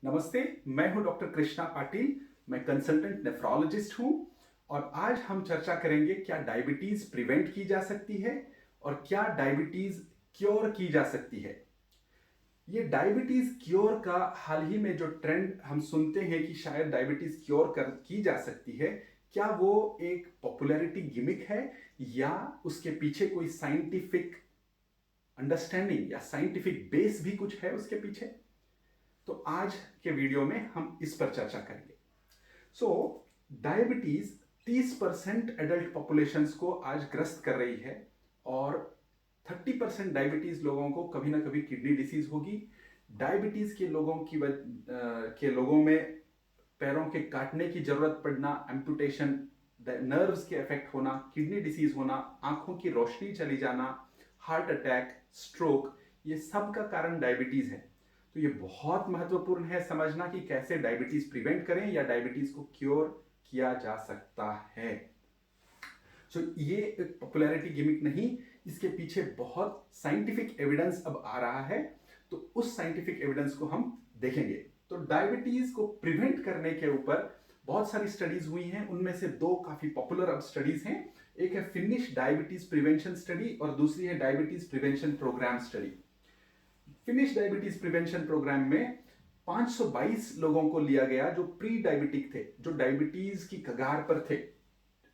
नमस्ते। मैं हूं डॉक्टर कृष्णा पाटिल। मैं कंसल्टेंट नेफ्रोलॉजिस्ट हूं और आज हम चर्चा करेंगे क्या डायबिटीज प्रिवेंट की जा सकती है और क्या डायबिटीज क्योर की जा सकती है। ये डायबिटीज क्योर का हाल ही में जो ट्रेंड हम सुनते हैं कि शायद डायबिटीज क्योर कर की जा सकती है, क्या वो एक पॉपुलैरिटी गिमिक है या उसके पीछे कोई साइंटिफिक अंडरस्टैंडिंग या साइंटिफिक बेस भी कुछ है उसके पीछे। तो आज के वीडियो में हम इस पर चर्चा करेंगे। सो डायबिटीज 30% एडल्ट पॉपुलेशंस को आज ग्रस्त कर रही है और 30% डायबिटीज लोगों को कभी ना कभी किडनी डिसीज होगी। डायबिटीज के लोगों के लोगों में पैरों के काटने की जरूरत पड़ना, एम्पुटेशन, नर्व्स के इफेक्ट होना, किडनी डिसीज होना, आंखों की रोशनी चली जाना, हार्ट अटैक, स्ट्रोक, ये सब का कारण डायबिटीज है। तो ये बहुत महत्वपूर्ण है समझना कि कैसे डायबिटीज प्रिवेंट करें या डायबिटीज को क्योर किया जा सकता है। ये एक पॉपुलैरिटी गिमिक नहीं, इसके पीछे बहुत साइंटिफिक एविडेंस अब आ रहा है। तो उस साइंटिफिक एविडेंस को हम देखेंगे। तो डायबिटीज को प्रिवेंट करने के ऊपर बहुत सारी स्टडीज हुई हैं, उनमें से दो काफी पॉपुलर अब स्टडीज हैं। एक है फिनिश डायबिटीज प्रिवेंशन स्टडी और दूसरी है diabetes prevention program study. Finnish diabetes prevention program में 522 लोगों को लिया गया जो प्री डायबिटिक थे, जो डायबिटीज की कगार पर थे।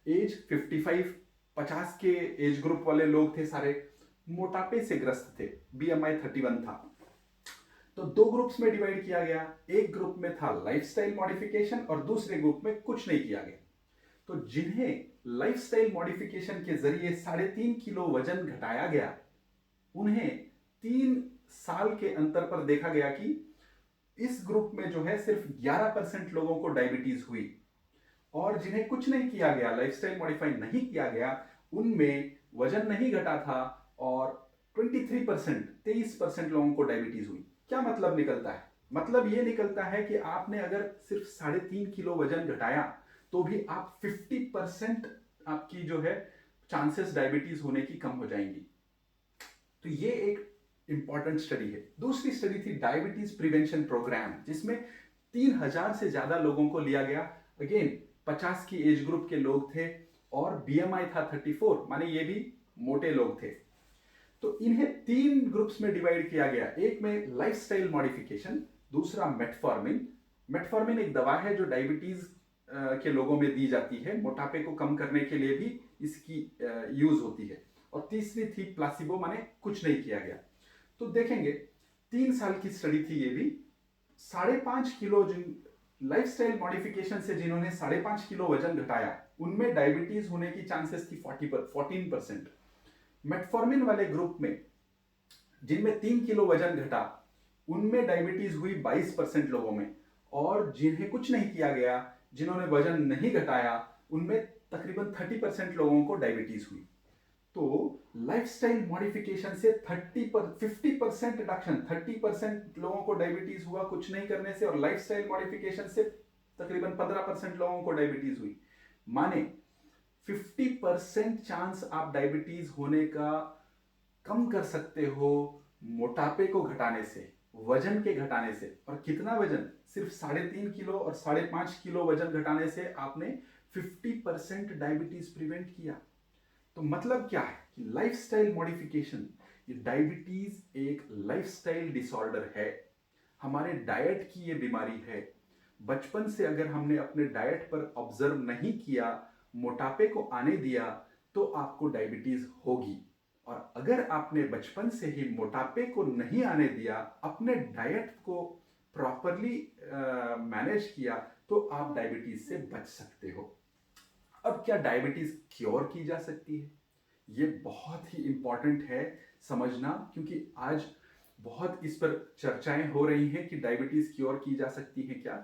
एज 55, 50 के एज ग्रुप वाले लोग थे, सारे मोटापे से ग्रस्त थे, बीएमआई 31 था। तो दो ग्रुप्स में डिवाइड किया गया। एक ग्रुप में था लाइफस्टाइल मॉडिफिकेशन और दूसरे ग्रुप में कुछ नहीं किया गया। तो जिन्हें लाइफस्टाइल मॉडिफिकेशन के जरिए 3.5 किलो वजन घटाया गया, उन्हें 3 साल के अंतर पर देखा गया कि इस ग्रुप में जो है सिर्फ 11% लोगों को डायबिटीज हुई और जिन्हें कुछ नहीं किया गया, लाइफस्टाइल मॉडिफाई नहीं किया गया, उनमें वजन नहीं घटा था और 23% लोगों को डायबिटीज हुई। क्या मतलब निकलता है? मतलब ये निकलता है कि आपने अगर सिर्फ 3.5 किलो वजन घटाया तो भी आप 50% आपकी जो है चांसेस डायबिटीज होने की कम हो जाएंगी। तो ये एक इंपॉर्टेंट स्टडी है। दूसरी स्टडी थी डायबिटीज प्रिवेंशन प्रोग्राम, जिसमें 3,000 से ज्यादा लोगों को लिया गया। अगेन 50 की एज ग्रुप के लोग थे और बीएमआई था 34, माने ये भी मोटे लोग थे। तो इन्हें 3 ग्रुप्स में डिवाइड किया गया। एक में लाइफस्टाइल मॉडिफिकेशन, दूसरा मेटफॉर्मिन। मेटफॉर्मिन एक दवा है जो डायबिटीज के लोगों में दी जाती है, मोटापे को कम करने के लिए भी इसकी यूज होती है। और तीसरी थी प्लासिबो, माने कुछ नहीं किया गया। तो देखेंगे 3 साल की स्टडी थी ये भी। 5.5 किलो जिन लाइफस्टाइल मॉडिफिकेशन से जिन्होंने 5.5 किलो वजन घटाया, उनमें डायबिटीज होने की चांसेस थी 14%। मेटफॉर्मिन वाले ग्रुप में जिनमें 3 किलो वजन घटा, उनमें डायबिटीज हुई 22% लोगों में। और जिन्हें कुछ नहीं किया गया, जिन्होंने वजन नहीं घटाया, उनमें तकरीबन 30% लोगों को डायबिटीज हुई। तो लाइफस्टाइल मॉडिफिकेशन से 50% रिडक्शन, 30% लोगों को डायबिटीज हुआ कुछ नहीं करने से, और लाइफस्टाइल मॉडिफिकेशन से तकरीबन 15% लोगों को डायबिटीज हुई। माने 50% चांस आप डायबिटीज होने का कम कर सकते हो मोटापे को घटाने से, वजन के घटाने से। और कितना वजन? सिर्फ 3.5 किलो और 5.5 किलो वजन घटाने से आपने 50% डायबिटीज प्रिवेंट किया। तो मतलब क्या है कि लाइफस्टाइल मॉडिफिकेशन, ये डायबिटीज एक लाइफस्टाइल डिसऑर्डर है, हमारे डाइट की ये बीमारी है। बचपन से अगर हमने अपने डाइट पर ऑब्जर्व नहीं किया, मोटापे को आने दिया, तो आपको डायबिटीज होगी। और अगर आपने बचपन से ही मोटापे को नहीं आने दिया, अपने डाइट को प्रॉपरली मैनेज किया, तो आप डायबिटीज से बच सकते हो। अब क्या डायबिटीज क्योर की जा सकती है? ये बहुत ही इंपॉर्टेंट है समझना, क्योंकि आज बहुत इस पर चर्चाएं हो रही हैं कि डायबिटीज क्योर की जा सकती है क्या।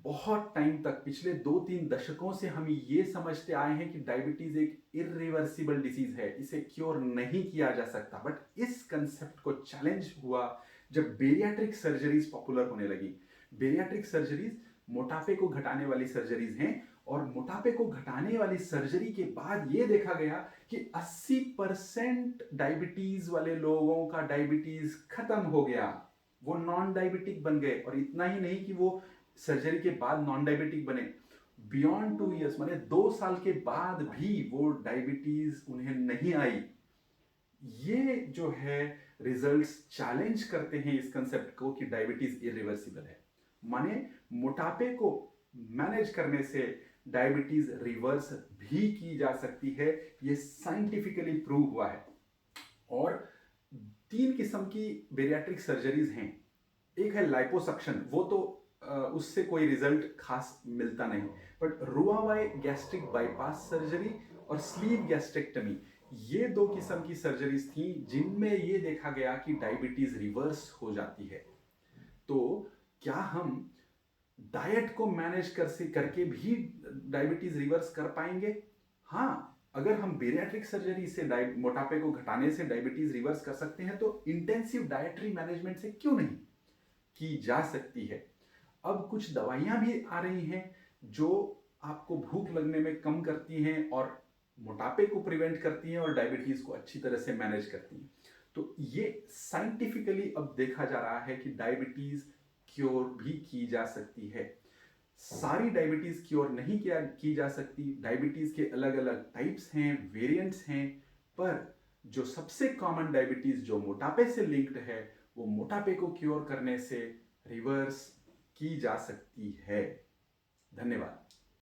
बहुत टाइम तक, पिछले 2-3 दशकों से हम ये समझते आए हैं कि डायबिटीज एक इरिवर्सिबल डिसीज है, इसे क्योर नहीं किया जा सकता। बट इस कंसेप्ट को चैलेंज हुआ जब बेरियाट्रिक सर्जरीज पॉपुलर होने लगी। बेरियाट्रिक सर्जरीज मोटापे को घटाने वाली सर्जरीज हैं, और मोटापे को घटाने वाली सर्जरी के बाद यह देखा गया कि 80% डायबिटीज वाले लोगों का डायबिटीज खत्म हो गया। वो नॉन डायबिटिक बन गए, और इतना ही नहीं कि वो सर्जरी के बाद नॉन डायबिटिक बने, बियॉन्ड 2 इयर्स माने 2 साल के बाद भी वो डायबिटीज उन्हें नहीं आई। ये जो है रिजल्ट्स चैलेंज करते हैं इस कंसेप्ट को कि डायबिटीज इरिवर्सिबल है। माने मोटापे को मैनेज करने से डायबिटीज रिवर्स भी की जा सकती है, ये साइंटिफिकली प्रूव हुआ है। और 3 किस्म की बेरियाट्रिक सर्जरीज हैं। एक है लाइपोसक्शन, वो तो उससे कोई रिजल्ट खास मिलता नहीं, बट रोआवाई गैस्ट्रिक बाईपास सर्जरी और स्लीव गैस्ट्रेक्टमी, ये 2 किस्म की सर्जरीज थी जिनमें ये देखा गया कि डायबिटीज रिवर्स हो जाती है। तो क्या हम डाइट को मैनेज करके भी डायबिटीज रिवर्स कर पाएंगे? हाँ, अगर हम बेरियाट्रिक सर्जरी से मोटापे को घटाने से डायबिटीज रिवर्स कर सकते हैं, तो इंटेंसिव डाइटरी मैनेजमेंट से क्यों नहीं की जा सकती है। अब कुछ दवाइयां भी आ रही हैं जो आपको भूख लगने में कम करती हैं और मोटापे को प्रिवेंट करती हैं और डायबिटीज को अच्छी तरह से मैनेज करती हैं। तो ये साइंटिफिकली अब देखा जा रहा है कि डायबिटीज क्योर भी की जा सकती है। सारी डायबिटीज क्योर नहीं की जा सकती, डायबिटीज के अलग अलग टाइप्स हैं, वेरिएंट्स हैं, पर जो सबसे कॉमन डायबिटीज जो मोटापे से लिंक्ड है, वो मोटापे को क्योर करने से रिवर्स की जा सकती है। धन्यवाद।